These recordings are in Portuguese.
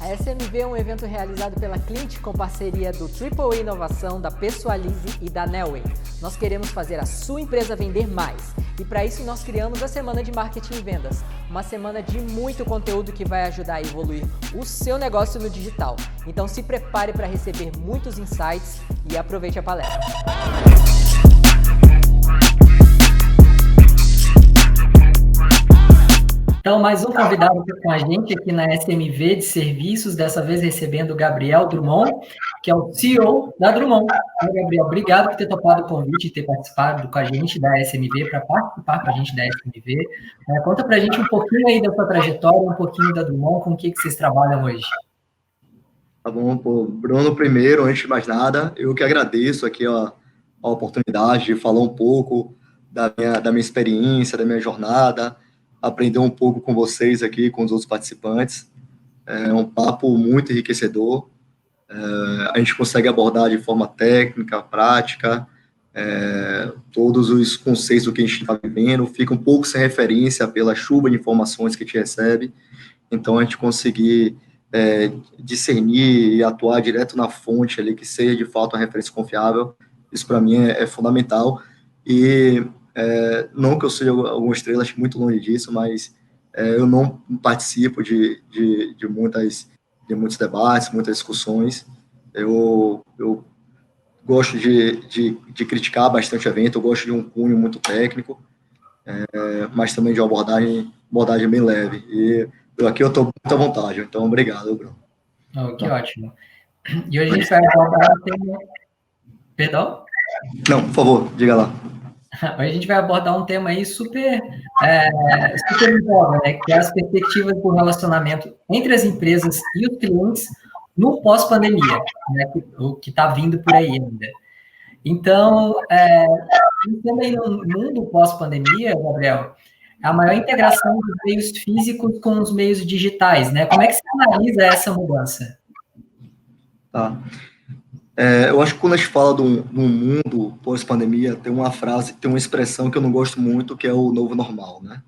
A SMV é um evento realizado pela Clint com parceria do Triple Inovação, da Pessoalize e da Nelway. Nós queremos fazer a sua empresa vender mais. E para isso nós criamos a Semana de Marketing e Vendas. Uma semana de muito conteúdo que vai ajudar a evoluir o seu negócio no digital. Então se prepare para receber muitos insights e aproveite a palestra. Então, mais um convidado com a gente aqui na SMV de Serviços, dessa vez recebendo o Gabriel Drummond, que é o CEO da Drummond. Então, Gabriel, obrigado por ter topado o convite e ter participado com a gente da SMV, para participar com a gente da SMV. Conta para a gente um pouquinho aí da sua trajetória, um pouquinho da Drummond, com o que vocês trabalham hoje. Tá bom, pô. Bruno, primeiro, antes de mais nada, eu que agradeço aqui a oportunidade de falar um pouco da minha experiência, da minha jornada, aprender um pouco com vocês aqui, com os outros participantes. É um papo muito enriquecedor. A gente consegue abordar de forma técnica, prática, todos os conceitos do que a gente está vivendo, fica um pouco sem referência pela chuva de informações que a gente recebe. Então, a gente conseguir discernir e atuar direto na fonte ali, que seja de fato uma referência confiável, isso para mim é fundamental. E não que eu seja alguma estrela, acho muito longe disso, mas eu não participo de muitos debates, muitas discussões. Eu gosto de criticar bastante o evento, eu gosto de um cunho muito técnico, mas também de uma abordagem bem leve. E aqui eu estou muito à vontade, então obrigado, Bruno. Oh, que ótimo. E hoje a gente vai abordar um tema... Perdão? Não, por favor, diga lá. Hoje a gente vai abordar um tema aí super em voga, né? Que é as perspectivas do relacionamento entre as empresas e os clientes no pós-pandemia, né? O que está vindo por aí ainda. Então, também no mundo pós-pandemia, Gabriel, a maior integração dos meios físicos com os meios digitais, né? Como é que você analisa essa mudança? Tá. Eu acho que quando a gente fala de um mundo pós-pandemia, tem uma frase, tem uma expressão que eu não gosto muito, que é o novo normal, né?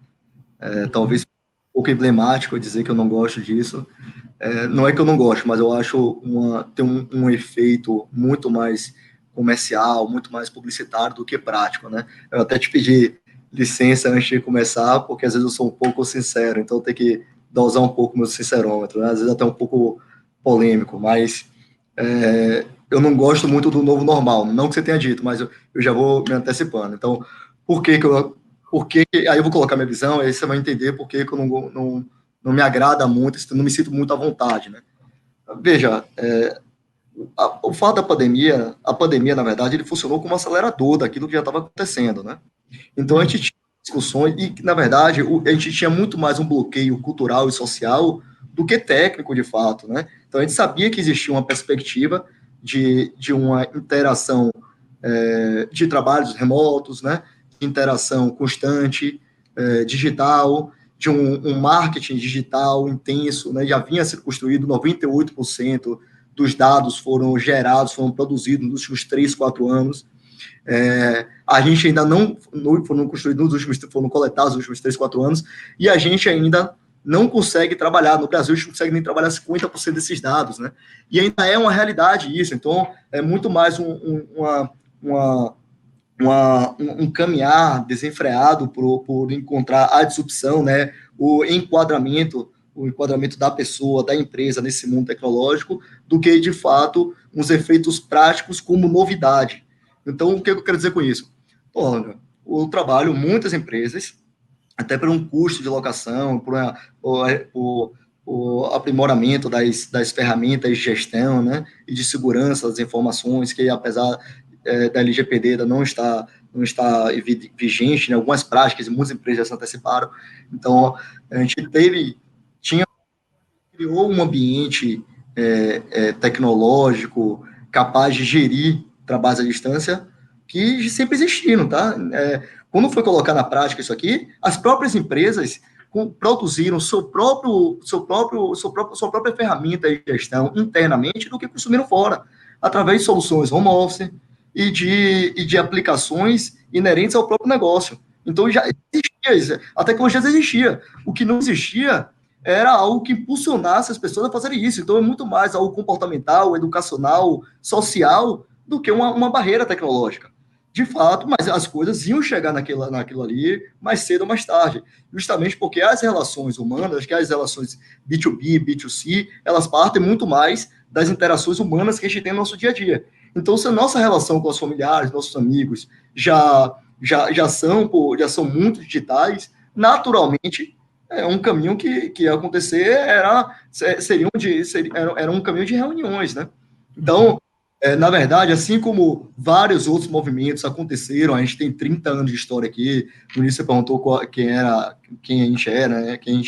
Talvez um pouco emblemático eu dizer que eu não gosto disso. Não é que eu não gosto, mas eu acho tem um efeito muito mais comercial, muito mais publicitário do que prático, né? Eu até te pedi licença antes de começar, porque às vezes eu sou um pouco sincero, então eu tenho que dosar um pouco meu sincerômetro, né? Às vezes até um pouco polêmico, mas eu não gosto muito do novo normal, não que você tenha dito, mas eu já vou me antecipando. Então, aí eu vou colocar minha visão, aí você vai entender por que eu não me agrada muito, não me sinto muito à vontade, né? Veja, o fato da pandemia, a pandemia, na verdade, ele funcionou como um acelerador daquilo que já estava acontecendo, né? Então, a gente tinha discussões e, na verdade, a gente tinha muito mais um bloqueio cultural e social do que técnico, de fato, né? Então, a gente sabia que existia uma perspectiva de uma interação de trabalhos remotos, né? De interação constante, digital, de um marketing digital intenso, né? Já vinha sido construído, 98% dos dados foram gerados, foram produzidos nos últimos 3, 4 anos. A gente ainda não foram construídos foram coletados nos últimos 3, 4 anos, e a gente ainda não consegue trabalhar, no Brasil a gente não consegue nem trabalhar 50% desses dados, né? E ainda é uma realidade isso, então é muito mais um caminhar desenfreado por encontrar a disrupção, né? O enquadramento da pessoa, da empresa nesse mundo tecnológico, do que, de fato, uns efeitos práticos como novidade. Então, o que eu quero dizer com isso? Olha, eu trabalho muitas empresas, até por um custo de locação, por o aprimoramento das ferramentas de gestão, né, e de segurança das informações, que apesar da LGPD ainda não está vigente, né, algumas práticas e muitas empresas já se anteciparam. Então, a gente criou um ambiente tecnológico capaz de gerir trabalhos à distância que sempre existiram, tá? Quando foi colocar na prática isso aqui, as próprias empresas produziram sua própria ferramenta de gestão internamente do que consumiram fora, através de soluções home office e de aplicações inerentes ao próprio negócio. Então, já existia, a tecnologia já existia. O que não existia era algo que impulsionasse as pessoas a fazerem isso. Então, é muito mais algo comportamental, educacional, social, do que uma barreira tecnológica. De fato, mas as coisas iam chegar naquilo ali mais cedo ou mais tarde, justamente porque as relações humanas, que as relações B2B, B2C, elas partem muito mais das interações humanas que a gente tem no nosso dia a dia. Então, se a nossa relação com os familiares, nossos amigos, já são muito digitais, naturalmente um caminho que ia acontecer era um caminho de reuniões, né? Então, na verdade, assim como vários outros movimentos aconteceram, a gente tem 30 anos de história aqui, no início você perguntou quem a gente era, né? Quem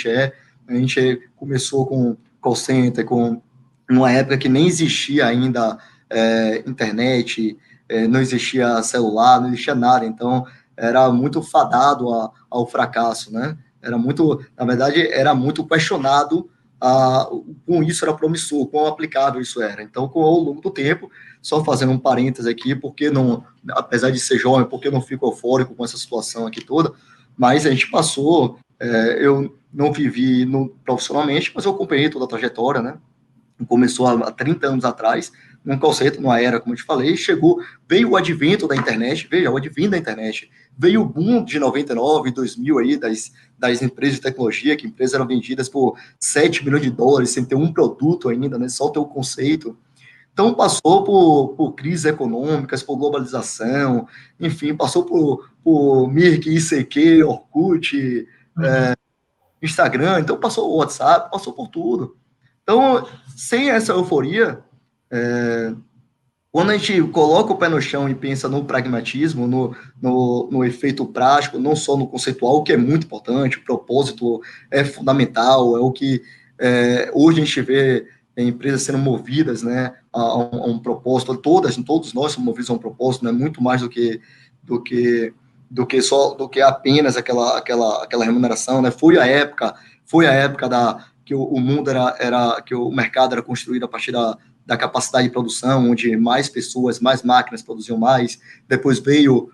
a gente começou com call center, numa época que nem existia ainda internet, não existia celular, não existia nada, então era muito fadado ao fracasso, né? Na verdade, era muito questionado com isso era promissor, quão aplicável isso era. Então, ao longo do tempo, só fazendo um parênteses aqui, porque não, apesar de ser jovem, porque não fico eufórico com essa situação aqui toda, mas a gente passou, eu não vivi profissionalmente, mas eu acompanhei toda a trajetória, né? Começou há 30 anos atrás, num conceito, numa era, como eu te falei, veio o advento da internet, veja, o advento da internet, veio o boom de 99, 2000 aí, das empresas de tecnologia, que empresas eram vendidas por 7 milhões de dólares, sem ter um produto ainda, né, só ter o conceito. Então, passou por crises econômicas, por globalização, enfim, passou por Mirk, ICQ, Orkut, Instagram, então passou o WhatsApp, passou por tudo. Então, sem essa euforia, quando a gente coloca o pé no chão e pensa no pragmatismo, no efeito prático, não só no conceitual, que é muito importante, o propósito é fundamental, é o que hoje a gente vê empresas sendo movidas, né, a um propósito, todos nós somos movidos a um propósito, né, muito mais do que apenas aquela remuneração, né? Foi a época que o mundo que o mercado era construído a partir da capacidade de produção, onde mais pessoas, mais máquinas produziam mais. Depois veio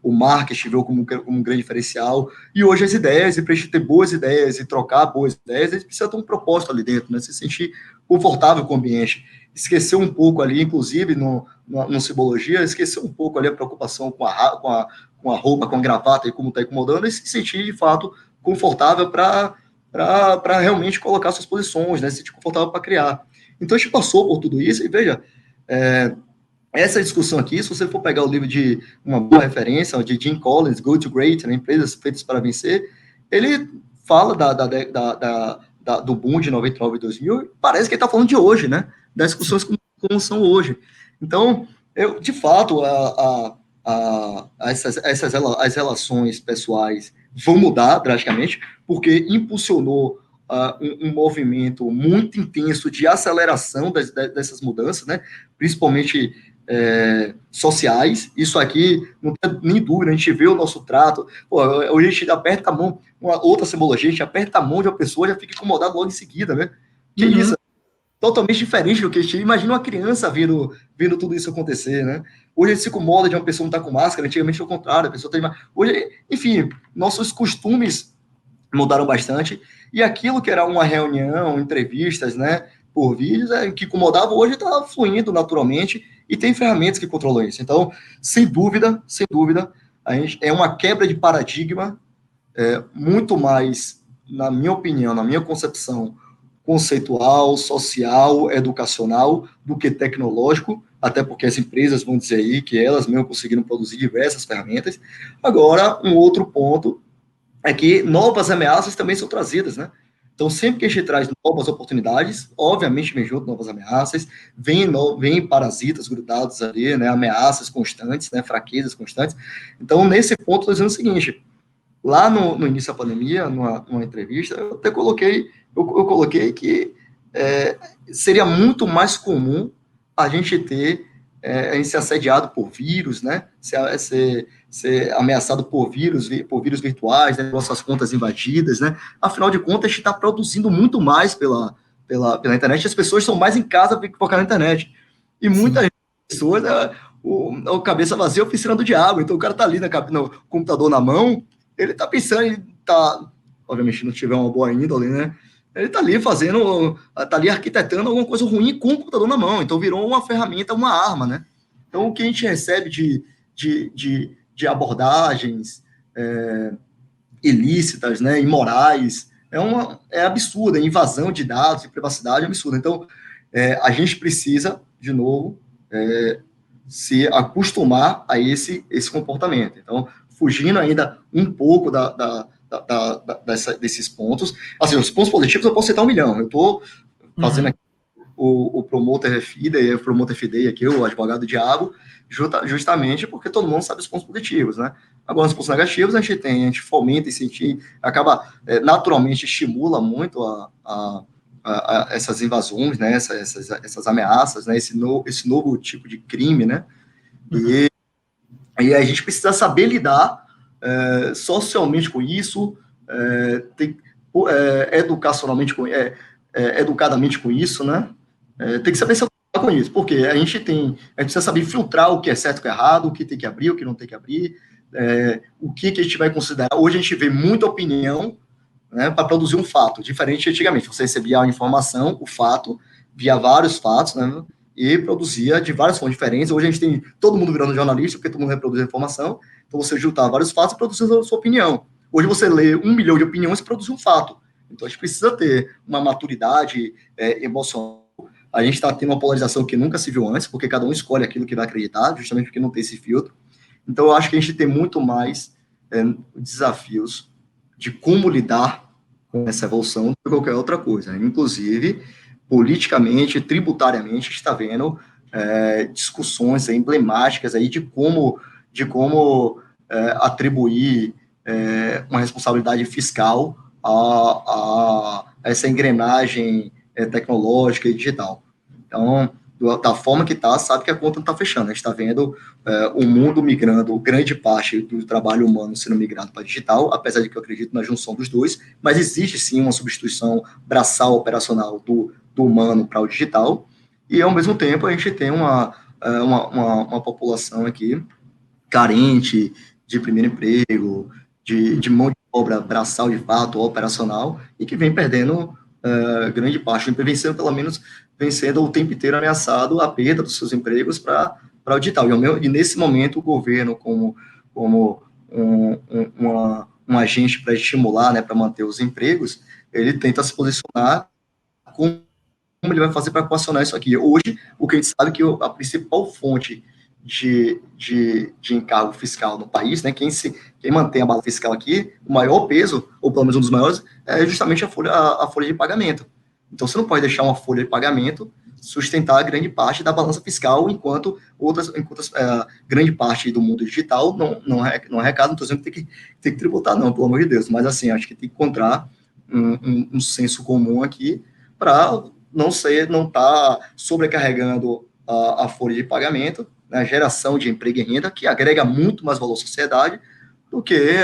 o marketing, veio como um grande diferencial. E hoje as ideias, e para a gente ter boas ideias e trocar boas ideias, a gente precisa ter um propósito ali dentro, né? Se sentir confortável com o ambiente. Esquecer um pouco ali, inclusive no Cibologia, esquecer um pouco ali a preocupação com a roupa, com a gravata e como está incomodando, e se sentir, de fato, confortável para realmente colocar suas posições, né? Se sentir confortável para criar. Então, a gente passou por tudo isso, e veja, essa discussão aqui, se você for pegar o livro de uma boa referência, de Jim Collins, Good to Great, né, Empresas Feitas para Vencer, ele fala do boom de 99 e 2000, e parece que ele está falando de hoje, né? Das discussões como são hoje. Então, de fato, as relações pessoais vão mudar drasticamente, porque impulsionou um movimento muito intenso de aceleração dessas mudanças, né? Principalmente sociais. Isso aqui, não tem nem dúvida, a gente vê o nosso trato. Pô, hoje a gente aperta a mão, uma outra simbologia, a gente aperta a mão de uma pessoa e já fica incomodado logo em seguida, né? Que isso? Totalmente diferente do que a gente imagina uma criança vendo tudo isso acontecer, né? Hoje a gente se incomoda de uma pessoa não estar com máscara, antigamente foi o contrário, a pessoa tem hoje, enfim, nossos costumes mudaram bastante, e aquilo que era uma reunião, entrevistas, né, por vídeos, que incomodava, hoje está fluindo naturalmente, e tem ferramentas que controlam isso. Então, sem dúvida, a gente, é uma quebra de paradigma, muito mais, na minha opinião, na minha concepção, conceitual, social, educacional, do que tecnológico, até porque as empresas vão dizer aí que elas mesmo conseguiram produzir diversas ferramentas. Agora, um outro ponto é que novas ameaças também são trazidas, né? Então, sempre que a gente traz novas oportunidades, obviamente vem junto novas ameaças, vem parasitas grudados ali, né? Ameaças constantes, né? Fraquezas constantes. Então, nesse ponto, estou dizendo o seguinte, lá no início da pandemia, numa entrevista, eu até coloquei que seria muito mais comum a gente ser assediado por vírus, né? Ser ameaçado por vírus virtuais, né? Nossas contas invadidas, né? Afinal de contas, a gente está produzindo muito mais pela internet, as pessoas estão mais em casa focar na internet. E muitas pessoas, o cabeça vazia, oficina do diabo. Então, o cara está ali no computador na mão, ele está pensando em obviamente não tiver uma boa índole, né? Ele está ali fazendo, está ali arquitetando alguma coisa ruim com o computador na mão. Então virou uma ferramenta, uma arma, né? Então o que a gente recebe de abordagens ilícitas, né, imorais, é absurda, invasão de dados e privacidade é absurda. Então a gente precisa, de novo, se acostumar a esse comportamento. Então, fugindo ainda um pouco desses pontos. Assim, os pontos positivos eu posso citar 1 milhão. Eu estou fazendo aqui o Promoter FIDE, o Promoter FIDE aqui, o advogado diabo, justamente porque todo mundo sabe os pontos positivos, né? Agora, os pontos negativos a gente fomenta e sentir, acaba, naturalmente, estimula muito essas invasões, né? Essas ameaças, né? Esse novo tipo de crime, né? E a gente precisa saber lidar socialmente com isso, educacionalmente educadamente com isso, né? Tem que saber se lidar com isso, porque a gente precisa saber filtrar o que é certo e o que é errado, o que tem que abrir, o que não tem que abrir, o que a gente vai considerar. Hoje a gente vê muita opinião, né, para produzir um fato, diferente de antigamente. Você recebia a informação, o fato, via vários fatos, né, e produzia de várias fontes diferentes. Hoje a gente tem todo mundo virando jornalista, porque todo mundo reproduz a informação, então você juntar vários fatos e produzir a sua opinião. Hoje você lê 1 milhão de opiniões e produz um fato. Então a gente precisa ter uma maturidade emocional. A gente está tendo uma polarização que nunca se viu antes, porque cada um escolhe aquilo que vai acreditar, justamente porque não tem esse filtro. Então eu acho que a gente tem muito mais desafios de como lidar com essa evolução do que qualquer outra coisa. Inclusive, politicamente, tributariamente, está vendo discussões emblemáticas aí de como atribuir uma responsabilidade fiscal a essa engrenagem tecnológica e digital. Então, da forma que está, sabe que a conta não está fechando. A gente está vendo o mundo migrando, grande parte do trabalho humano sendo migrado para digital, apesar de que eu acredito na junção dos dois, mas existe sim uma substituição braçal operacional do humano para o digital, e ao mesmo tempo a gente tem uma população aqui carente de primeiro emprego, de mão de obra braçal de fato, operacional, e que vem perdendo grande parte, vencendo o tempo inteiro ameaçado a perda dos seus empregos para o digital. E nesse momento, o governo, como um agente para estimular, né, para manter os empregos, ele tenta se posicionar como ele vai fazer para equacionar isso aqui. Hoje, o que a gente sabe é que a principal fonte de encargo fiscal no país, né, quem mantém a base fiscal aqui, o maior peso, ou pelo menos um dos maiores, é justamente a folha de pagamento. Então, você não pode deixar uma folha de pagamento sustentar grande parte da balança fiscal, enquanto grande parte do mundo digital não arrecada. Não estou dizendo que tem que tributar, não, pelo amor de Deus, mas assim, acho que tem que encontrar um senso comum aqui para não estar sobrecarregando a folha de pagamento, né, geração de emprego e renda, que agrega muito mais valor à sociedade do que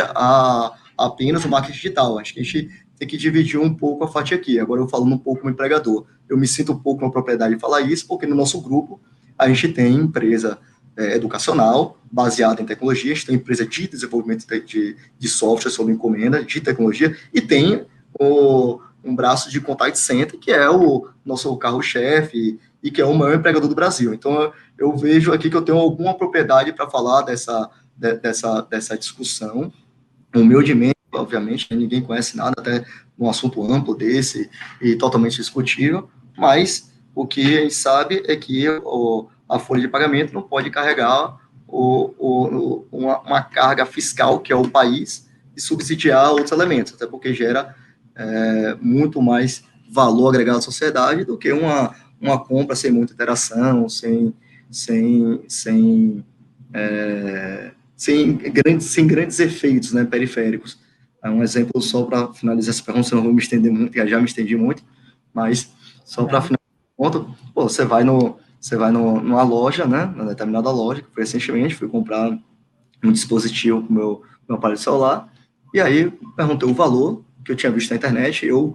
apenas o marketing digital. Acho que a gente tem que dividir um pouco a fatia aqui. Agora, eu falando um pouco como empregador, eu me sinto um pouco na propriedade de falar isso, porque no nosso grupo a gente tem empresa educacional, baseada em tecnologia, a gente tem empresa de desenvolvimento de software sob encomenda, de tecnologia, e tem um braço de contact center, que é o nosso carro-chefe e que é o maior empregador do Brasil. Então, eu vejo aqui que eu tenho alguma propriedade para falar dessa discussão, humildemente, obviamente, ninguém conhece nada, até um assunto amplo desse e totalmente discutível, mas o que a gente sabe é que a folha de pagamento não pode carregar uma carga fiscal, que é o país, e subsidiar outros elementos, até porque gera muito mais valor agregado à sociedade do que uma compra sem muita interação, sem grandes efeitos, né, periféricos. Um exemplo só para finalizar essa pergunta, senão eu vou me estender muito, já me estendi muito, mas só para finalizar a ponto, você vai numa loja, né, numa determinada loja, que foi recentemente, fui comprar um dispositivo para o meu aparelho celular, e aí perguntei o valor, que eu tinha visto na internet, um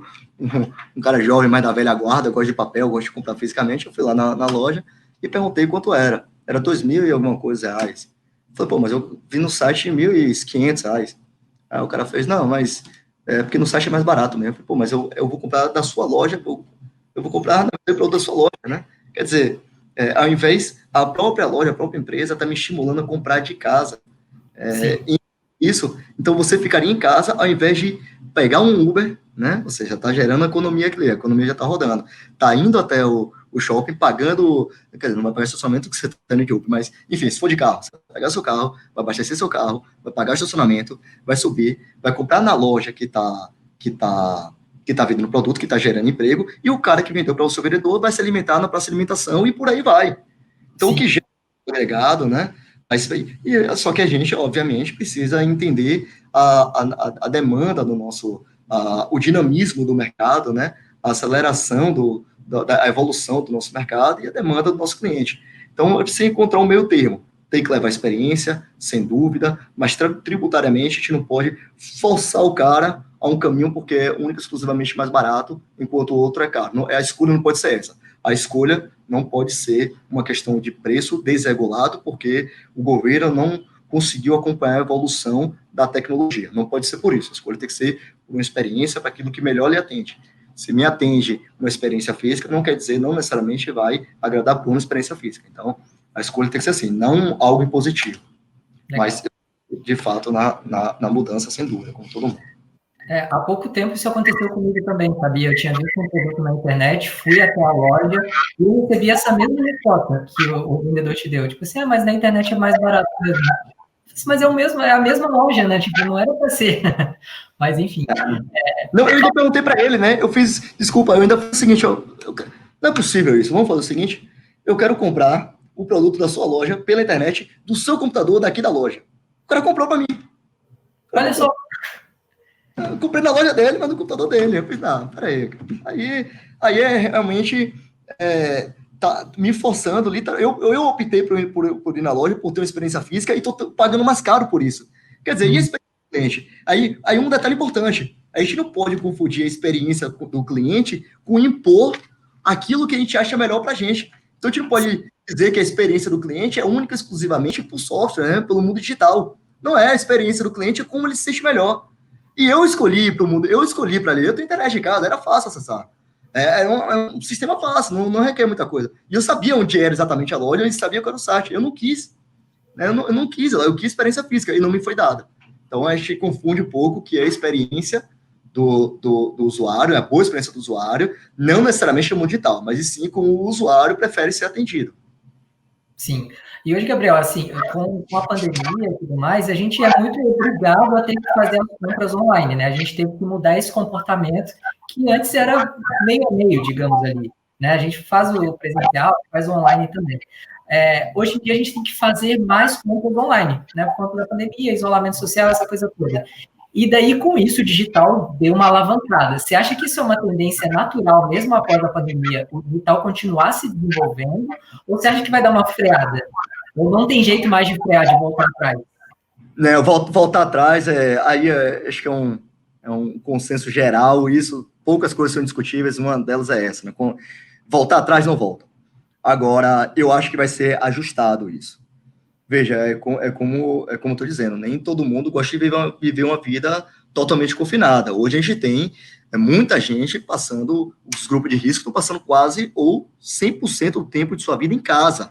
cara jovem, mais da velha guarda, gosto de papel, gosto de comprar fisicamente, eu fui lá na loja e perguntei quanto era. Era 2.000 e alguma coisa reais. Eu falei, pô, mas eu vi no site R$ 1.500. Aí o cara fez, não, mas porque no site é mais barato mesmo. Pô, mas eu vou comprar da sua loja, eu vou comprar na produto da sua loja, né? Quer dizer, ao invés, a própria loja, a própria empresa está me estimulando a comprar de casa. Isso, então você ficaria em casa ao invés de pegar um Uber, né? Você já está gerando economia aqui, a economia já está rodando. Está indo até o shopping, pagando, quer dizer, não vai pagar estacionamento que você está indo de Uber, mas, enfim, se for de carro, você vai pegar seu carro, vai abastecer seu carro, vai pagar o estacionamento, vai subir, vai comprar na loja que tá vendendo produto, que está gerando emprego, e o cara que vendeu para o seu vendedor vai se alimentar na praça de alimentação e por aí vai. Então, o que gera agregado, né? Só que a gente, obviamente, precisa entender a demanda do nosso, o dinamismo do mercado, né? A aceleração da evolução do nosso mercado e a demanda do nosso cliente. Então, precisa encontrar um meio termo. Tem que levar experiência, sem dúvida, mas tributariamente a gente não pode forçar o cara a um caminho porque é único e exclusivamente mais barato, enquanto o outro é caro. A escolha não pode ser essa. A escolha não pode ser uma questão de preço desregulado, porque o governo não conseguiu acompanhar a evolução da tecnologia. Não pode ser por isso. A escolha tem que ser uma experiência para aquilo que melhor lhe atende. Se me atende uma experiência física, não quer dizer, não necessariamente vai agradar por uma experiência física. Então, a escolha tem que ser assim, não algo impositivo. Legal. Mas, de fato, na mudança, sem dúvida, como todo mundo. Há pouco tempo isso aconteceu comigo também, sabia? Eu tinha visto um produto na internet, fui até a loja e eu recebi essa mesma resposta que o vendedor te deu. Tipo assim, mas na internet é mais barato mesmo. Mas é a mesma loja, né? Tipo, não era para ser. Mas, enfim. Não, eu ainda perguntei para ele, né? Desculpa, eu ainda fiz o seguinte, não é possível isso, vamos fazer o seguinte, eu quero comprar o produto da sua loja pela internet, do seu computador, daqui da loja. O cara comprou para mim. Olha só. Eu comprei na loja dele, mas no computador dele. Eu fiz, não, peraí. Aí é realmente tá me forçando. Eu optei por ir na loja, por ter uma experiência física e estou pagando mais caro por isso. Quer dizer, e a experiência do cliente? Aí um detalhe importante. A gente não pode confundir a experiência do cliente com impor aquilo que a gente acha melhor para a gente. Então, a gente não pode dizer que a experiência do cliente é única exclusivamente por software, né, pelo mundo digital. Não é a experiência do cliente, é como ele se sente melhor. E eu escolhi para o mundo, eu escolhi para ler, eu tenho internet em casa, era fácil acessar. É um sistema fácil, não requer muita coisa. E eu sabia onde era exatamente a loja, eu sabia qual era o site. Eu não quis. Né? Eu não quis, eu quis experiência física e não me foi dada. Então a gente confunde um pouco que é a experiência do usuário, a boa experiência do usuário, não necessariamente no mundo digital, mas sim como o usuário prefere ser atendido. Sim. E hoje, Gabriel, assim, com a pandemia e tudo mais, a gente é muito obrigado a ter que fazer as compras online, né? A gente teve que mudar esse comportamento que antes era meio a meio, digamos ali, né? A gente faz o presencial, faz o online também. Hoje em dia a gente tem que fazer mais compras online, né? Por conta da pandemia, isolamento social, essa coisa toda. E daí, com isso, o digital deu uma alavancada. Você acha que isso é uma tendência natural, mesmo após a pandemia, o digital continuar se desenvolvendo? Ou você acha que vai dar uma freada? Ou não tem jeito mais de frear, de voltar atrás? Né, voltar atrás, acho que é um consenso geral, isso, poucas coisas são discutíveis, uma delas é essa, né? Voltar atrás não volta. Agora, eu acho que vai ser ajustado isso. Veja, como eu estou dizendo, nem todo mundo gosta de viver uma vida totalmente confinada. Hoje a gente tem muita gente passando, os grupos de risco estão passando quase ou 100% do tempo de sua vida em casa.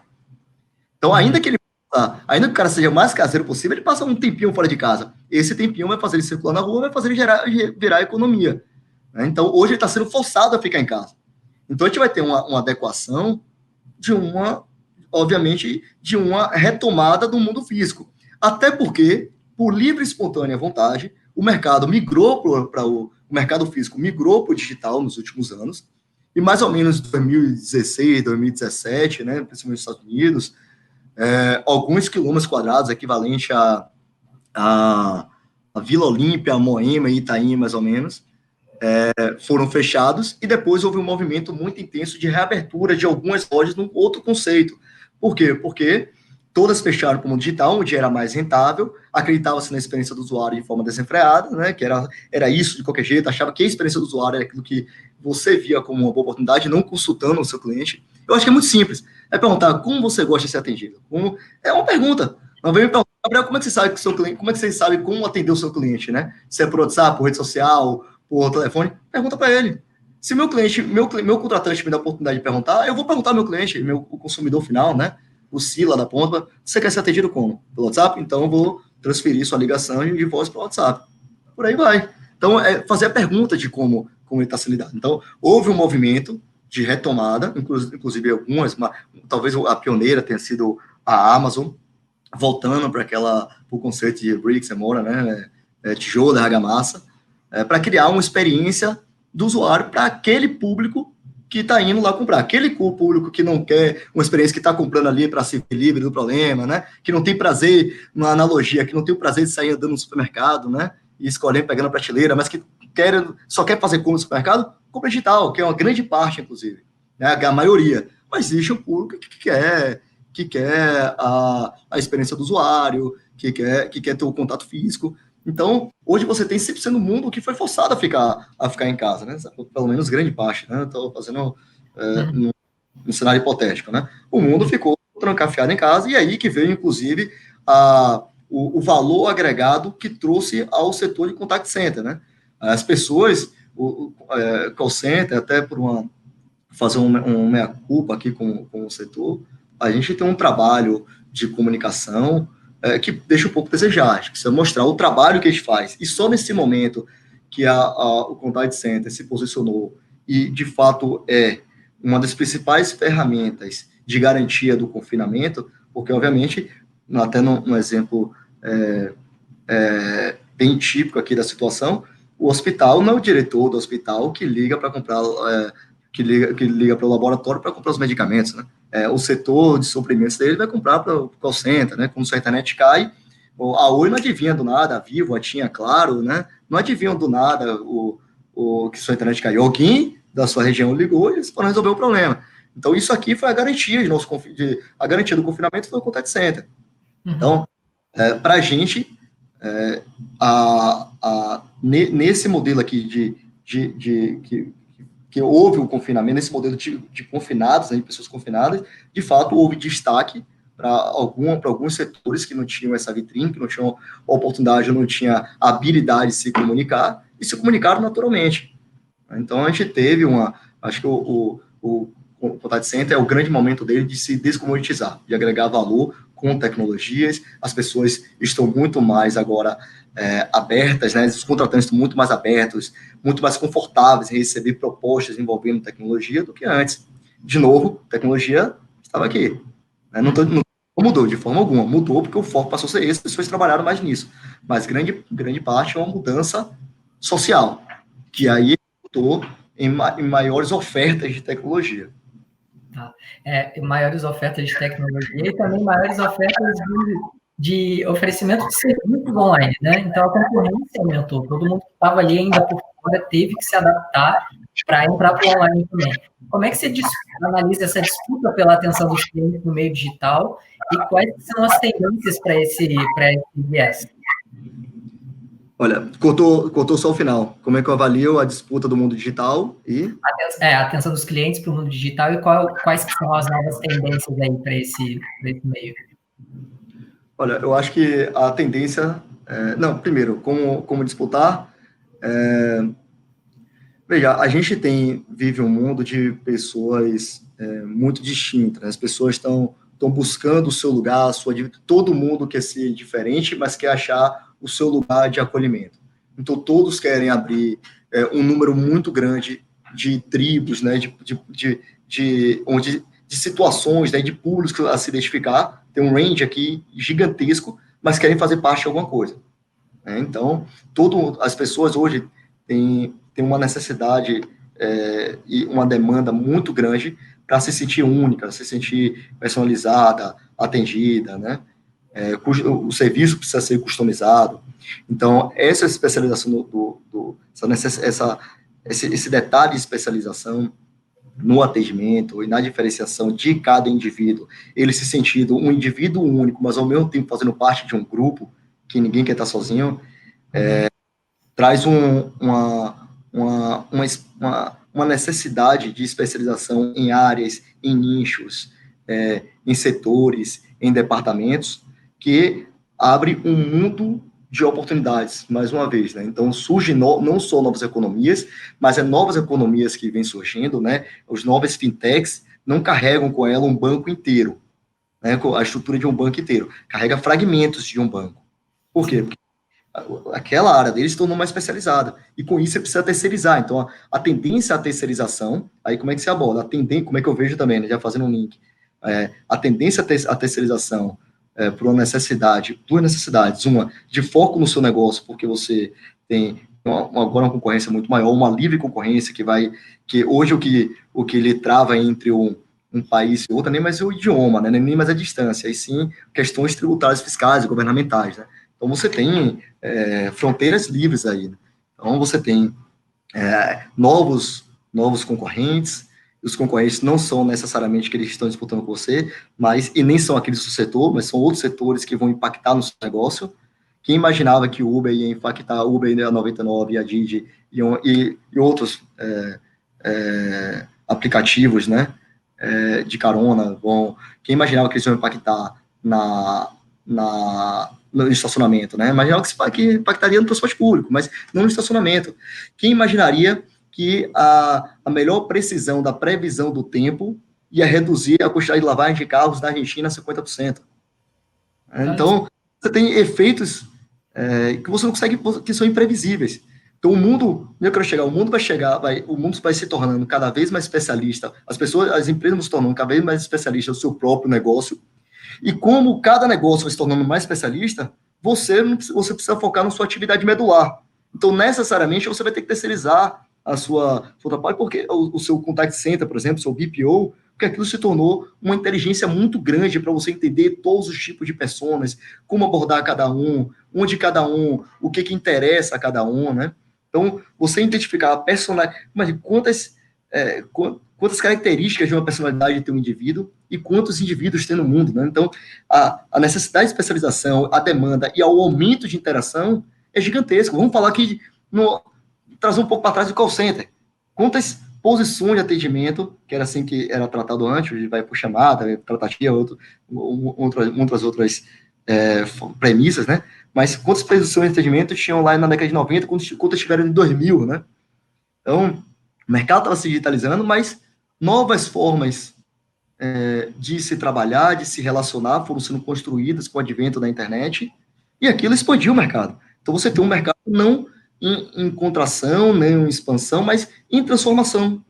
Então, ainda que o cara seja o mais caseiro possível, ele passa um tempinho fora de casa. Esse tempinho vai fazer ele circular na rua, vai fazer ele virar economia. Né? Então, hoje ele está sendo forçado a ficar em casa. Então, a gente vai ter uma adequação obviamente, de uma retomada do mundo físico. Até porque, por livre e espontânea vontade, o mercado migrou para o mercado físico, migrou para o digital nos últimos anos, e mais ou menos em 2016, 2017, né, principalmente nos Estados Unidos, alguns quilômetros quadrados, equivalente a Vila Olímpia, a Moema e Itaim, mais ou menos, foram fechados, e depois houve um movimento muito intenso de reabertura de algumas lojas num outro conceito. Por quê? Porque todas fecharam para o mundo digital, onde era mais rentável, acreditava-se na experiência do usuário de forma desenfreada, né, que era isso de qualquer jeito, achava que a experiência do usuário era aquilo que você via como uma boa oportunidade, não consultando o seu cliente. Eu acho que é muito simples. É perguntar como você gosta de ser atendido. É uma pergunta. Não vem me perguntar Gabriel, como é que você sabe que o seu cliente, como é que você sabe como atender o seu cliente, né? Se é por WhatsApp, por rede social, por telefone, pergunta para ele. Se meu cliente, meu contratante me dá a oportunidade de perguntar, eu vou perguntar ao meu cliente, o consumidor final, né? O Sila da ponta, você quer ser atendido como? Pelo WhatsApp? Então eu vou transferir sua ligação de voz para o WhatsApp. Por aí vai. Então, é fazer a pergunta de como ele está sendo lidado. Então, houve um movimento de retomada, inclusive algumas, talvez a pioneira tenha sido a Amazon, voltando para o conceito de bricks and mortar, né, tijolo, argamassa, para criar uma experiência do usuário para aquele público que está indo lá comprar. Aquele público que não quer uma experiência, que está comprando ali para se livre do problema, né, que não tem prazer, uma analogia, que não tem o prazer de sair andando no supermercado, né, e escolhendo, pegando a prateleira, mas que só quer fazer compra no supermercado, compra digital, que é uma grande parte, inclusive, né, a maioria. Mas existe um público que quer a experiência do usuário, que quer ter o contato físico. Então, hoje você tem 100% do mundo que foi forçado a ficar em casa, né? Pelo menos grande parte, né? Estou fazendo um cenário hipotético, né? O mundo ficou trancafiado em casa, e aí que veio, inclusive, o valor agregado que trouxe ao setor de contact center, né? As pessoas, o call center, até fazer um meia-culpa aqui com o setor, a gente tem um trabalho de comunicação que deixa um pouco a desejar. Acho que precisa mostrar o trabalho que a gente faz. E só nesse momento que o Contact Center se posicionou e, de fato, é uma das principais ferramentas de garantia do confinamento, porque, obviamente, até no exemplo bem típico aqui da situação, o hospital não é o diretor do hospital que liga para comprar, que liga para o laboratório para comprar os medicamentos, né? O setor de suprimentos dele vai comprar para o call center, né? Quando sua internet cai, a Oi não adivinha do nada, a Vivo, a TIM, Claro, né? Não adivinham do nada que sua internet caiu. Alguém da sua região ligou e eles foram resolver o problema. Então, isso aqui foi a garantia a garantia do confinamento foi o contact center. Então, para a gente, nesse modelo aqui que houve o confinamento, nesse modelo de confinados, né, de pessoas confinadas, de fato houve destaque para alguns setores que não tinham essa vitrine, que não tinham oportunidade, não tinham habilidade de se comunicar, e se comunicaram naturalmente. Então, a gente teve acho que o Contact Center é o grande momento dele de se descomoditizar, de agregar valor com tecnologias. As pessoas estão muito mais agora abertas, né? Os contratantes estão muito mais abertos, muito mais confortáveis em receber propostas envolvendo tecnologia do que antes. De novo, tecnologia estava aqui. Né? Não mudou de forma alguma, mudou porque o foco passou a ser esse, as pessoas trabalharam mais nisso. Mas grande parte é uma mudança social, que aí resultou em maiores ofertas de tecnologia. Tá. Maiores ofertas de tecnologia e também maiores ofertas de oferecimento de serviços online, né? Então, a concorrência aumentou. Todo mundo que estava ali ainda por fora teve que se adaptar para entrar para o online também. Como é que você analisa essa disputa pela atenção dos clientes no meio digital e quais são as tendências para esse viés? Olha, cortou só o final. Como é que eu avalio a disputa do mundo digital e... A atenção dos clientes para o mundo digital e quais que são as novas tendências aí para esse meio? Olha, eu acho que a tendência... não, primeiro, como disputar... veja, a gente vive um mundo de pessoas muito distintas. Né? As pessoas estão buscando o seu lugar, todo mundo quer ser diferente, mas quer achar o seu lugar de acolhimento. Então, todos querem abrir um número muito grande de tribos, né, de situações, né, de públicos a se identificar. Tem um range aqui gigantesco, mas querem fazer parte de alguma coisa. Né? Então, as pessoas hoje têm uma necessidade e uma demanda muito grande para se sentir única, se sentir personalizada, atendida, né? O serviço precisa ser customizado. Então, essa especialização esse detalhe de especialização no atendimento e na diferenciação de cada indivíduo, ele se sentindo um indivíduo único, mas ao mesmo tempo fazendo parte de um grupo, que ninguém quer estar sozinho, traz uma necessidade de especialização em áreas, em nichos, em setores, em departamentos, que abre um mundo de oportunidades, mais uma vez, né? Então, surgem não só novas economias, mas novas economias que vêm surgindo, né? Os novos fintechs não carregam com ela um banco inteiro, né? A estrutura de um banco inteiro. Carrega fragmentos de um banco. Por quê? Porque aquela área deles se tornou mais especializada. E com isso você precisa terceirizar. Então, a tendência à terceirização, aí como é que se aborda? Como é que eu vejo também, né? Já fazendo um link. A tendência à terceirização por uma necessidade, duas necessidades. Uma, de foco no seu negócio, porque você tem agora uma concorrência muito maior, uma livre concorrência que hoje o que ele trava entre um país e outro, nem mais o idioma, né? Nem mais a distância, e sim questões tributárias, fiscais e governamentais, né? Então você tem fronteiras livres aí, né? Então você tem novos concorrentes. Os concorrentes não são necessariamente aqueles que estão disputando com você, e nem são aqueles do setor, mas são outros setores que vão impactar no seu negócio. Quem imaginava que o Uber ia impactar, o Uber, a 99 e a Didi e outros aplicativos, né, de carona, quem imaginava que eles iam impactar no estacionamento, né? Imaginava que impactaria no transporte público, mas não no estacionamento. Quem imaginaria que a melhor precisão da previsão do tempo ia reduzir a quantidade de lavagem de carros na Argentina a 50%? Então, você tem efeitos que você não consegue, que são imprevisíveis. Então, o mundo vai se tornando cada vez mais especialista, as empresas vão se tornando cada vez mais especialistas no seu próprio negócio, e como cada negócio vai se tornando mais especialista, você precisa focar na sua atividade medular. Então, necessariamente, você vai ter que terceirizar a sua parte, porque o seu contact center, por exemplo, o seu BPO, porque aquilo se tornou uma inteligência muito grande para você entender todos os tipos de pessoas, como abordar cada um, onde cada um, o que interessa a cada um, né? Então, você identificar a personalidade, mas quantas características de uma personalidade tem um indivíduo e quantos indivíduos tem no mundo, né? Então, a necessidade de especialização, a demanda e o aumento de interação é gigantesco. Vamos falar aqui, trazer um pouco para trás do call center. Quantas posições de atendimento, que era assim que era tratado antes, hoje vai por chamada, tratativa, outras premissas, né? Mas quantas posições de atendimento tinham lá na década de 90, quantas tiveram em 2000, né? Então, o mercado estava se digitalizando, mas novas formas de se trabalhar, de se relacionar, foram sendo construídas com o advento da internet, e aquilo expandiu o mercado. Então, você tem um mercado não em contração, nem em expansão, mas em transformação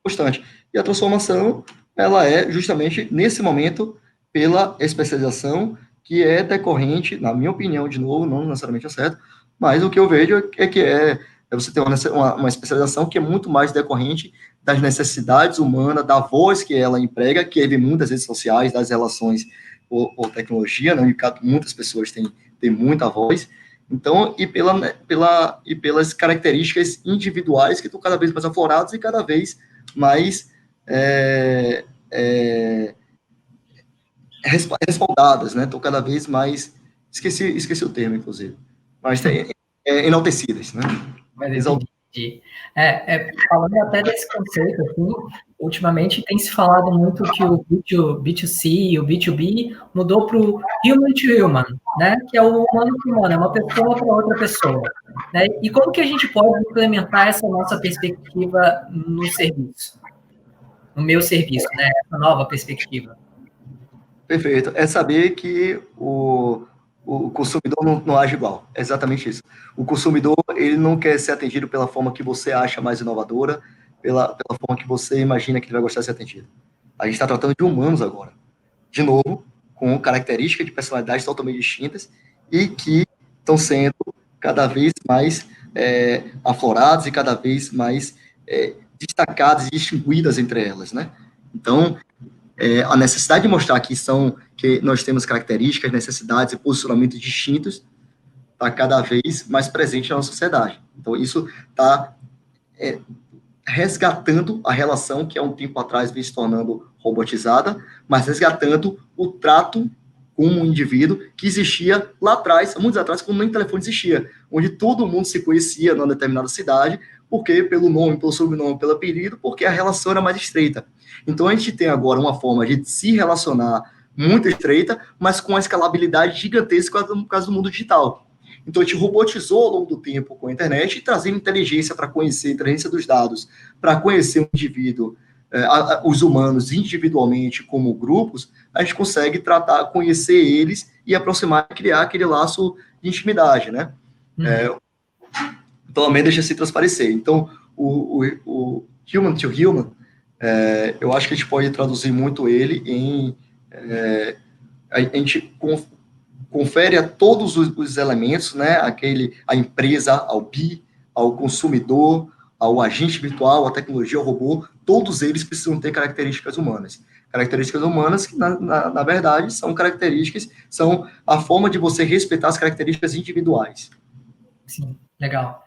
constante. E a transformação, ela é justamente, nesse momento, pela especialização, que é decorrente, na minha opinião, de novo, não necessariamente é certo, mas o que eu vejo é que você ter uma especialização que é muito mais decorrente das necessidades humanas, da voz que ela emprega, que vem muitas redes sociais, das relações por tecnologia, né? Muitas pessoas têm muita voz, então, e pelas características individuais que estão cada vez mais afloradas e cada vez mais respaldadas, né? Estão cada vez mais, esqueci o termo, inclusive, mas enaltecidas, né? Mas entendi. Falando até desse conceito, assim, ultimamente tem se falado muito que o B2C e o B2B mudou para o human to human, né? Que é o humano para humano, é uma pessoa para outra pessoa. Né? E como que a gente pode implementar essa nossa perspectiva no serviço? No meu serviço, né? Essa nova perspectiva. Perfeito. É saber que o consumidor não age igual. É exatamente isso. O consumidor, ele não quer ser atendido pela forma que você acha mais inovadora, pela forma que você imagina que ele vai gostar de ser atendido. A gente está tratando de humanos agora. De novo, com características de personalidades totalmente distintas e que estão sendo cada vez mais afloradas e cada vez mais destacadas e distinguidas entre elas, né? Então, a necessidade de mostrar que nós temos características, necessidades e posicionamentos distintos está cada vez mais presente na nossa sociedade. Então, isso está resgatando a relação que há um tempo atrás veio se tornando robotizada, mas resgatando o trato como um indivíduo que existia lá atrás, muitos atrás, quando nem telefone existia, onde todo mundo se conhecia numa determinada cidade, porque pelo nome, pelo sobrenome, pelo apelido, porque a relação era mais estreita. Então, a gente tem agora uma forma de se relacionar muito estreita, mas com a escalabilidade gigantesca no caso do mundo digital. Então, a gente robotizou ao longo do tempo com a internet, trazendo inteligência para conhecer, inteligência dos dados, para conhecer um indivíduo, os humanos individualmente como grupos, a gente consegue tratar, conhecer eles e aproximar e criar aquele laço de intimidade, né? Pelo menos deixa se transparecer. Então, o human to human, eu acho que a gente pode traduzir muito ele em... a gente confere a todos os elementos, né? A empresa, ao BI, ao consumidor, ao agente virtual, à tecnologia, ao robô, todos eles precisam ter características humanas. Características humanas que, na verdade, são características, são a forma de você respeitar as características individuais. Sim, legal.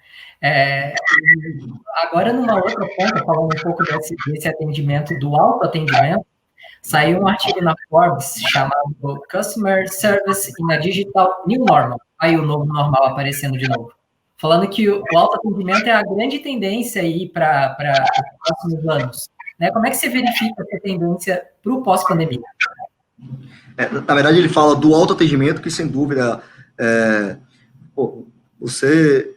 Agora, numa outra ponta, falando um pouco desse atendimento, do autoatendimento, saiu um artigo na Forbes chamado Customer Service in a Digital New Normal. Aí o novo normal aparecendo de novo. Falando que o autoatendimento é a grande tendência aí para os próximos anos. Né? Como é que você verifica essa tendência para o pós-pandemia? Na verdade, ele fala do autoatendimento, que sem dúvida você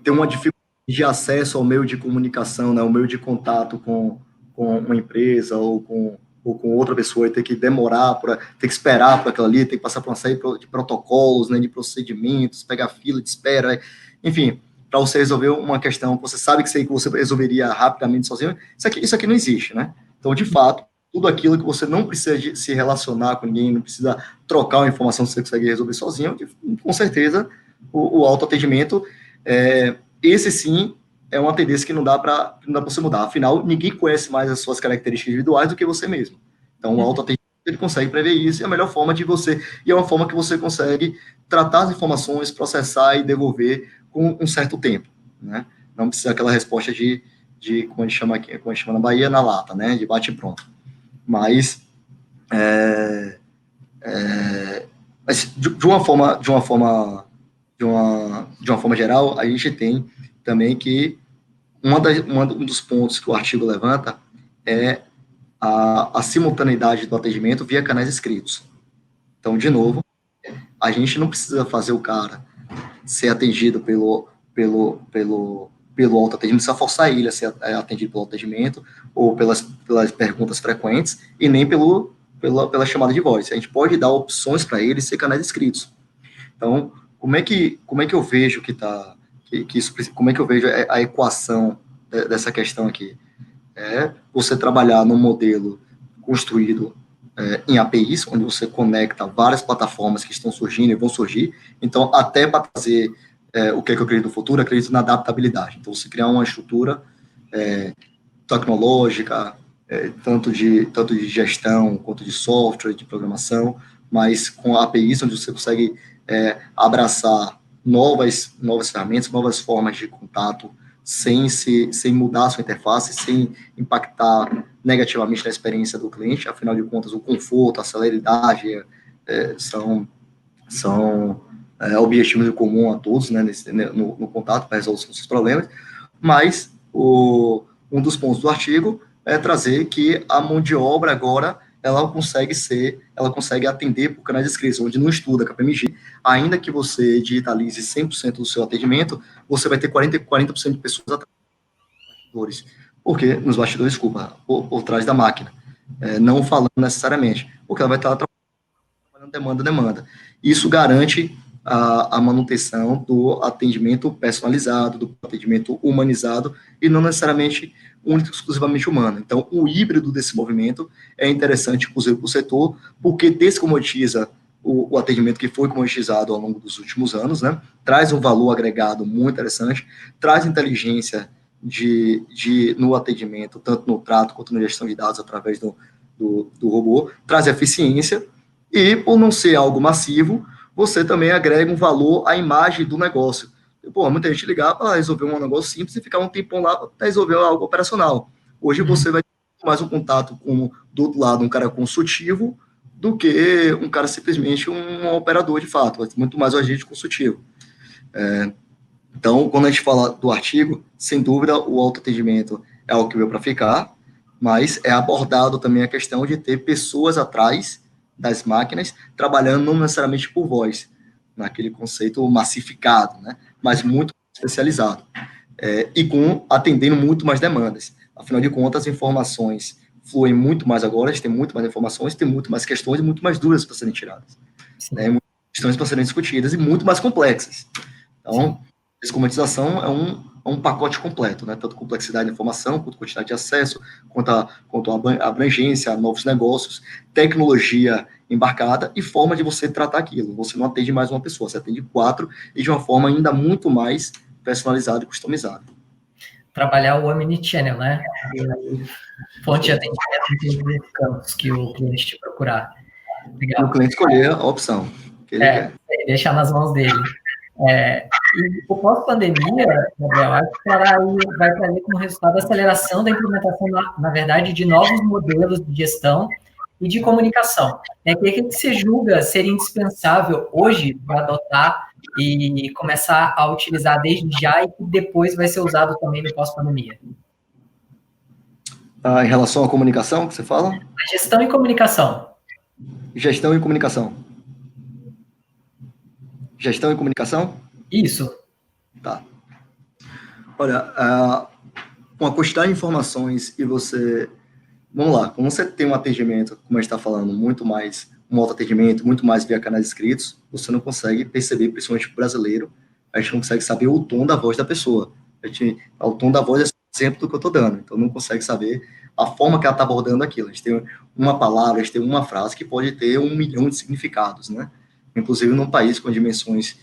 tem uma dificuldade de acesso ao meio de comunicação, né, ao meio de contato com uma empresa ou com outra pessoa, e ter que demorar, ter que esperar por aquilo ali, ter que passar por uma série de protocolos, né, de procedimentos, pegar fila de espera, enfim, para você resolver uma questão que você sabe que você resolveria rapidamente sozinho, isso aqui não existe, né? Então, de fato, tudo aquilo que você não precisa se relacionar com ninguém, não precisa trocar uma informação que você consegue resolver sozinho, com certeza, o autoatendimento, esse sim, é uma tendência que não dá para você mudar. Afinal, ninguém conhece mais as suas características individuais do que você mesmo. Então, o autoatendimento, ele consegue prever isso, e a melhor forma de você... E é uma forma que você consegue tratar as informações, processar e devolver com um certo tempo, né? Não precisa aquela resposta de como a gente chama aqui, como a gente chama na Bahia, na lata, né? De bate e pronto. Mas de uma forma geral, a gente tem também que um dos pontos que o artigo levanta é a simultaneidade do atendimento via canais escritos. Então, de novo, a gente não precisa fazer o cara ser atendido pelo autoatendimento, precisa forçar ele a ser atendido pelo atendimento ou pelas perguntas frequentes e nem pela chamada de voz. A gente pode dar opções para ele ser canais escritos. Então, como é que eu vejo como é que eu vejo a equação dessa questão aqui? Você trabalhar num modelo construído em APIs, onde você conecta várias plataformas que estão surgindo e vão surgir. Então, até para trazer o que eu acredito no futuro, acredito na adaptabilidade. Então, você criar uma estrutura tecnológica, tanto de gestão, quanto de software, de programação, mas com APIs, onde você consegue abraçar novas ferramentas, novas formas de contato, sem mudar a sua interface, sem impactar negativamente na experiência do cliente. Afinal de contas, o conforto, a celeridade são objetivos em comum a todos, né, no contato para resolver os seus problemas. Mas um dos pontos do artigo é trazer que a mão de obra agora ela consegue atender por canais escritos, onde não estuda KPMG, ainda que você digitalize 100% do seu atendimento, você vai ter 40% de pessoas atrás dos bastidores. Porque, nos bastidores, desculpa, por trás da máquina. Não falando necessariamente, porque ela vai estar trabalhando demanda. Isso garante a manutenção do atendimento personalizado, do atendimento humanizado, e não necessariamente único e exclusivamente humano. Então, o híbrido desse movimento é interessante, inclusive, para o setor, porque descomodiza o atendimento que foi comoditizado ao longo dos últimos anos, né? Traz um valor agregado muito interessante, traz inteligência no atendimento, tanto no trato quanto na gestão de dados através do robô, traz eficiência, e por não ser algo massivo, você também agrega um valor à imagem do negócio. Muita gente ligava para resolver um negócio simples e ficar um tempão lá para resolver algo operacional. Hoje você vai ter mais um contato do outro lado, um cara consultivo, do que um cara simplesmente um operador de fato, vai ter muito mais um agente consultivo. Então, quando a gente fala do artigo, sem dúvida, o autoatendimento é algo que veio para ficar, mas é abordado também a questão de ter pessoas atrás das máquinas, trabalhando não necessariamente por voz, naquele conceito massificado, né? Mas muito especializado, e atendendo muito mais demandas. Afinal de contas, as informações fluem muito mais agora, a gente tem muito mais informações, tem muito mais questões e muito mais dúvidas para serem tiradas. Né? Muitas questões para serem discutidas e muito mais complexas. Então, a descomodização é um pacote completo, né? Tanto complexidade da informação, quanto quantidade de acesso, quanto a abrangência, novos negócios, tecnologia embarcada e forma de você tratar aquilo. Você não atende mais uma pessoa, você atende 4 e de uma forma ainda muito mais personalizada e customizada. Trabalhar o Omnichannel, né? Fonte de atendimento em todos os campos que o cliente te procurar. Legal. E o cliente escolher a opção que ele quer. Deixar nas mãos dele. E o pós-pandemia, Gabriel, acho que vai trazer como resultado a aceleração da implementação, na verdade, de novos modelos de gestão e de comunicação. O que você julga ser indispensável hoje para adotar e começar a utilizar desde já e que depois vai ser usado também no pós-pandemia? Em relação à comunicação, que você fala? A gestão e comunicação. Gestão e comunicação. Gestão e comunicação? Isso. Tá. Olha, com a quantidade de informações e você... Vamos lá, como você tem um atendimento, como a gente está falando, muito mais, um autoatendimento, muito mais via canais escritos, você não consegue perceber, principalmente o brasileiro, a gente não consegue saber o tom da voz da pessoa. O tom da voz é exemplo do que eu estou dando, então não consegue saber a forma que ela está abordando aquilo. A gente tem uma palavra, a gente tem uma frase que pode ter 1 milhão de significados, né? Inclusive num país com dimensões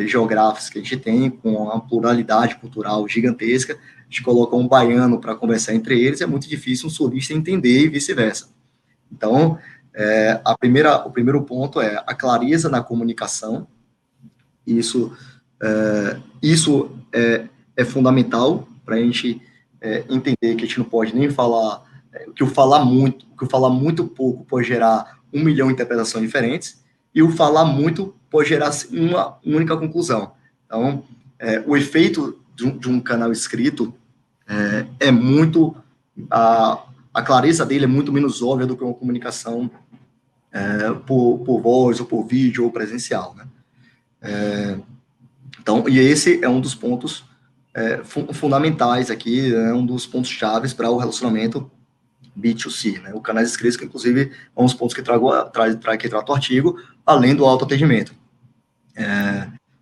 geográficas que a gente tem, com uma pluralidade cultural gigantesca, a gente coloca um baiano para conversar entre eles, é muito difícil um sulista entender e vice-versa. Então, o primeiro ponto é a clareza na comunicação. Isso é fundamental para a gente entender que a gente não pode nem falar, que o falar muito pouco pode gerar 1 milhão de interpretações diferentes, e o falar muito pode gerar uma única conclusão. Então, o efeito de um canal escrito é muito... A clareza dele é muito menos óbvia do que uma comunicação por voz, ou por vídeo, ou presencial, né? Então, e esse é um dos pontos fundamentais aqui, é um dos pontos chaves para o relacionamento B2C, né? O canais escritos, que inclusive é um dos pontos que trata o artigo, além do autoatendimento.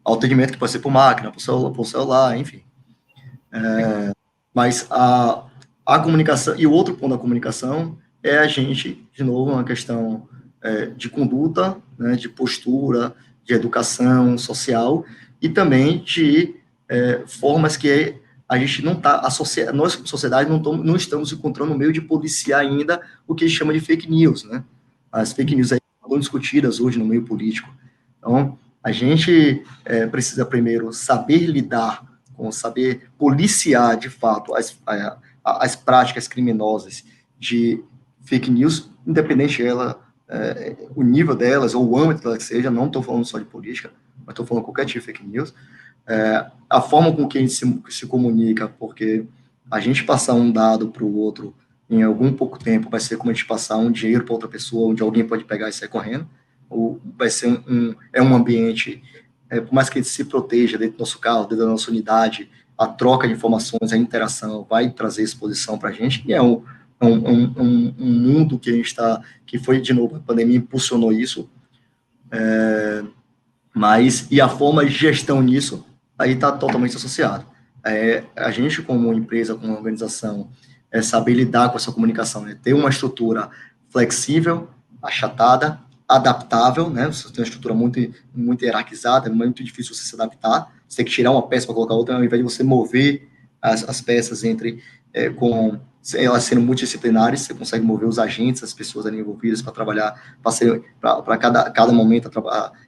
Autoatendimento que pode ser por máquina, por celular, enfim. Mas a comunicação, e o outro ponto da comunicação é a gente, de novo, uma questão de conduta, né, de postura, de educação social, e também de formas que a gente não está, nós como sociedade não estamos encontrando um meio de policiar ainda o que a gente chama de fake news, né? As fake news aí estão discutidas hoje no meio político. Então, a gente precisa primeiro saber lidar saber policiar, de fato, as práticas criminosas de fake news, independente o nível delas, ou o âmbito delas que seja, não estou falando só de política, mas estou falando qualquer tipo de fake news, a forma com que a gente se comunica, porque a gente passar um dado para o outro em algum pouco tempo vai ser como a gente passar um dinheiro para outra pessoa, onde alguém pode pegar e sair correndo, ou vai ser um ambiente... por mais que a gente se proteja dentro do nosso carro, dentro da nossa unidade, a troca de informações, a interação vai trazer exposição para a gente, e é um mundo que a gente está, que foi, de novo, a pandemia impulsionou isso, e a forma de gestão nisso, aí está totalmente associado. A gente, como empresa, como organização, saber lidar com essa comunicação, ter uma estrutura flexível, achatada, adaptável, né? Você tem uma estrutura muito hierarquizada, é muito difícil você se adaptar. Você tem que tirar uma peça para colocar outra, ao invés de você mover as peças com elas sendo multidisciplinares, você consegue mover os agentes, as pessoas ali envolvidas para trabalhar, para cada momento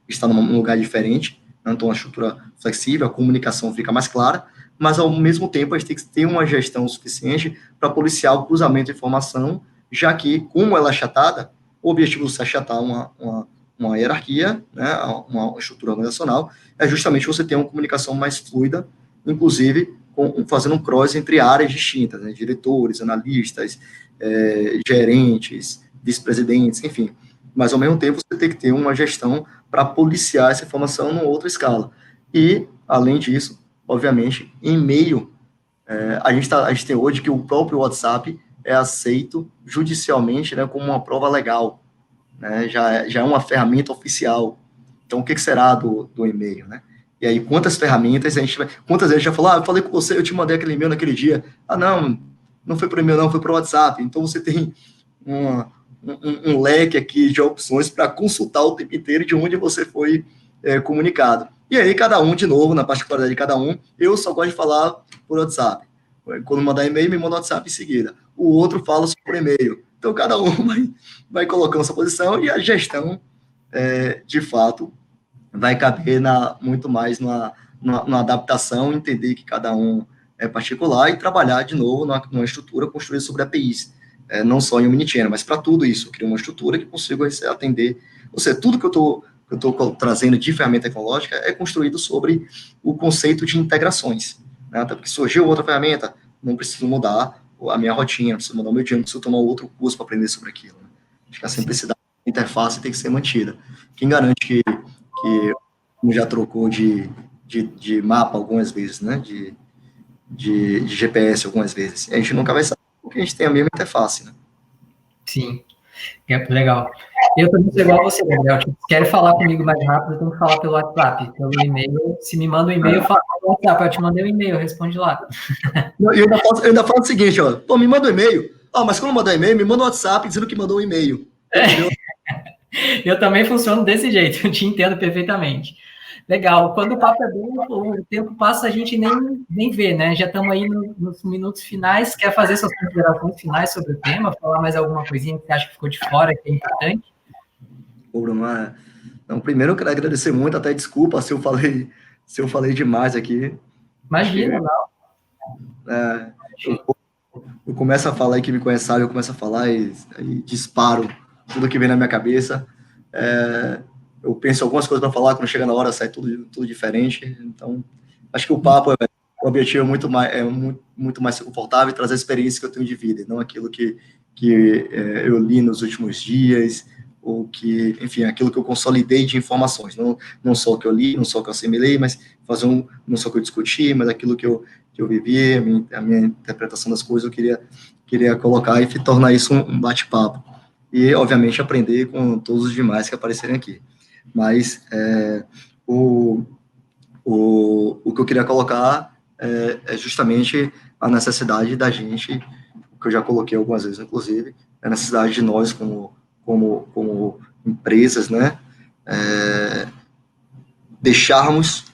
estar num lugar diferente. Né? Então, a estrutura flexível, a comunicação fica mais clara, mas, ao mesmo tempo, a gente tem que ter uma gestão suficiente para policiar o cruzamento de informação, já que, como ela é achatada, o objetivo de se achatar uma hierarquia, né, uma estrutura organizacional, é justamente você ter uma comunicação mais fluida, inclusive fazendo um cross entre áreas distintas, né, diretores, analistas, gerentes, vice-presidentes, enfim. mas ao mesmo tempo você tem que ter uma gestão para policiar essa informação numa outra escala. E, além disso, obviamente, e-mail, a gente tem hoje que o próprio WhatsApp é aceito judicialmente, né, como uma prova legal, né, já é uma ferramenta oficial. Então, o que será do e-mail, né? E aí, quantas ferramentas a gente vai... Quantas vezes a gente já falou, eu falei com você, eu te mandei aquele e-mail naquele dia. Ah, não foi para o e-mail, não, foi para o WhatsApp. Então, você tem um leque aqui de opções para consultar o tempo inteiro de onde você foi comunicado. E aí, cada um, de novo, na particularidade de cada um, eu só gosto de falar por WhatsApp. Quando mandar e-mail, me manda WhatsApp em seguida. O outro fala só por e-mail. Então, cada um vai colocando sua posição e a gestão, de fato, vai caber muito mais numa adaptação, entender que cada um é particular e trabalhar de novo numa estrutura construída sobre APIs, não só em Omnichannel, mas para tudo isso, criar uma estrutura que consiga atender, ou seja, tudo que eu estou trazendo de ferramenta tecnológica é construído sobre o conceito de integrações, né? Até porque surgiu outra ferramenta, não preciso mudar a minha rotina, não preciso mudar o meu dia, não preciso tomar outro curso para aprender sobre aquilo, né? Acho que a simplicidade da interface tem que ser mantida. Quem garante que já trocou de mapa algumas vezes, né? De GPS algumas vezes. A gente nunca vai saber porque a gente tem a mesma interface, né? Sim, legal. Eu também sou igual a você, Gabriel. Se quer falar comigo mais rápido, eu tenho que falar pelo WhatsApp. Pelo e-mail, se me manda um e-mail, eu falo pelo WhatsApp. Eu te mandei um e-mail, responde lá. Eu ainda falo o seguinte, ó, pô, me manda um e-mail. Mas quando mandar um e-mail, me manda um WhatsApp dizendo que mandou um e-mail. Entendeu? Eu também funciono desse jeito, eu te entendo perfeitamente. Legal, quando o papo é bom, o tempo passa, a gente nem vê, né? Já estamos aí nos minutos finais. Quer fazer suas considerações finais sobre o tema? Falar mais alguma coisinha que você acha que ficou de fora, que é importante? Ô, Bruno, não, primeiro eu quero agradecer muito, até desculpa se eu falei demais aqui. Imagina, não. Eu começo a falar e quem me conhece sabe, eu começo a falar e disparo tudo que vem na minha cabeça. Eu penso algumas coisas para falar, quando chega na hora sai tudo diferente. Então, acho que o papo, o objetivo muito mais ser confortável e trazer a experiência que eu tenho de vida, e não aquilo que eu li nos últimos dias, ou que, enfim, aquilo que eu consolidei de informações. Não só o que eu li, não só o que eu assimilei, mas não só o que eu discuti, mas aquilo que eu vivi, a minha interpretação das coisas, eu queria colocar e tornar isso um bate-papo. E, obviamente, aprender com todos os demais que aparecerem aqui. Mas o que eu queria colocar é justamente a necessidade da gente, que eu já coloquei algumas vezes, inclusive, a necessidade de nós, como empresas, né, deixarmos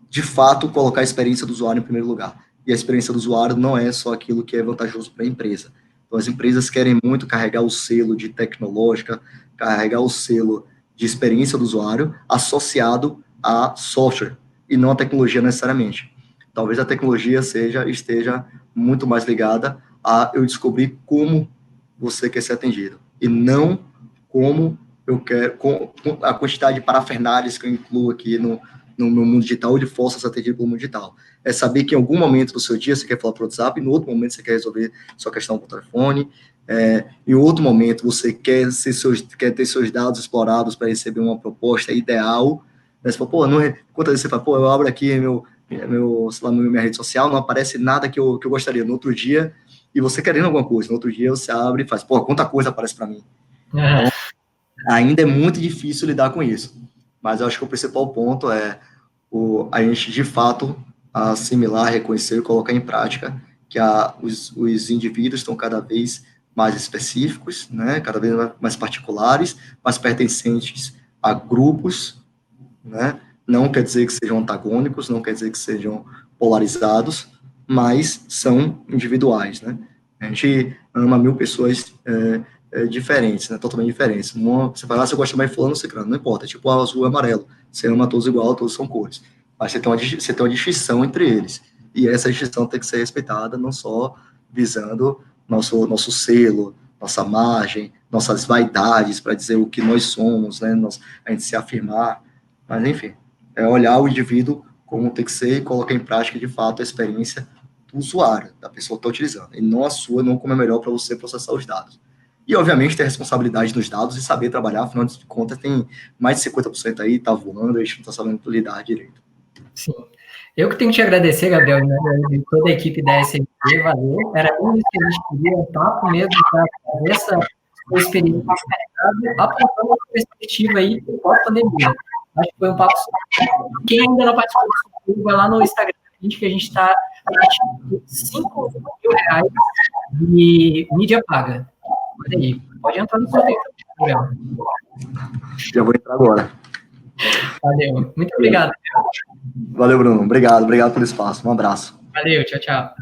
de fato, colocar a experiência do usuário em primeiro lugar. E a experiência do usuário não é só aquilo que é vantajoso para a empresa. Então, as empresas querem muito carregar o selo de tecnológica, carregar o selo de experiência do usuário associado a software, e não a tecnologia necessariamente. Talvez a tecnologia esteja muito mais ligada a eu descobrir como você quer ser atendido, e não como eu quero, com a quantidade de parafernálias que eu incluo aqui no meu mundo digital, ou de forças atendidas pelo mundo digital. É saber que em algum momento do seu dia você quer falar por WhatsApp, em outro momento você quer resolver sua questão por telefone, em outro momento você quer ter seus dados explorados para receber uma proposta ideal. Você fala, quantas vezes você fala, eu abro aqui minha rede social, não aparece nada que eu gostaria. No outro dia, e você querendo alguma coisa, no outro dia você abre e faz, quanta coisa aparece para mim. Então, ainda é muito difícil lidar com isso. Mas eu acho que o principal ponto é a gente, de fato, assimilar, reconhecer e colocar em prática que os indivíduos estão cada vez mais específicos, né, cada vez mais particulares, mais pertencentes a grupos, né, não quer dizer que sejam antagônicos, não quer dizer que sejam polarizados, mas são individuais, né. A gente ama 1000 pessoas diferentes, né, totalmente diferentes. Você fala, você gosta mais de fulano ou ciclano, não importa, é tipo azul e amarelo, você ama todos igual, todos são cores, mas você tem uma distinção entre eles, e essa distinção tem que ser respeitada, não só visando nosso selo, nossa margem, nossas vaidades para dizer o que nós somos, né, a gente se afirmar, mas enfim, é olhar o indivíduo como tem que ser e colocar em prática, de fato, a experiência do usuário, da pessoa que está utilizando, e não a sua, não como é melhor para você processar os dados. E, obviamente, ter responsabilidade dos dados e saber trabalhar, afinal de contas, tem mais de 50% aí, tá voando, a gente não tá sabendo lidar direito. Sim. Eu que tenho que te agradecer, Gabriel, né, de toda a equipe da SLP, valeu. Era isso que a gente queria, um papo mesmo para fazer essa experiência no mercado, apontando uma perspectiva aí pós-pandemia. Acho que foi um papo. Quem ainda não participou do sorteio, vai lá no Instagram que a gente está atingindo R$5.000 de mídia paga. Olha aí, pode entrar no sorteio, Gabriel. Já vou entrar agora. Valeu, muito obrigado. Valeu, Bruno. Obrigado pelo espaço. Um abraço. Valeu, tchau, tchau.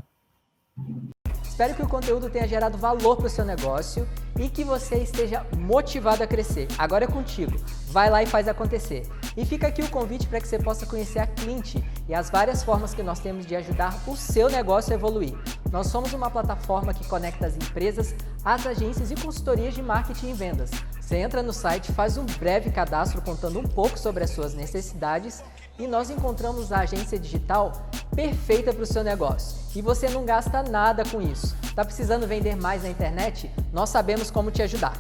Espero que o conteúdo tenha gerado valor para o seu negócio e que você esteja motivado a crescer. Agora é contigo. Vai lá e faz acontecer. E fica aqui o convite para que você possa conhecer a Clint e as várias formas que nós temos de ajudar o seu negócio a evoluir. Nós somos uma plataforma que conecta as empresas, as agências e consultorias de marketing e vendas. Você entra no site, faz um breve cadastro contando um pouco sobre as suas necessidades e nós encontramos a agência digital perfeita para o seu negócio. E você não gasta nada com isso. Tá precisando vender mais na internet? Nós sabemos como te ajudar.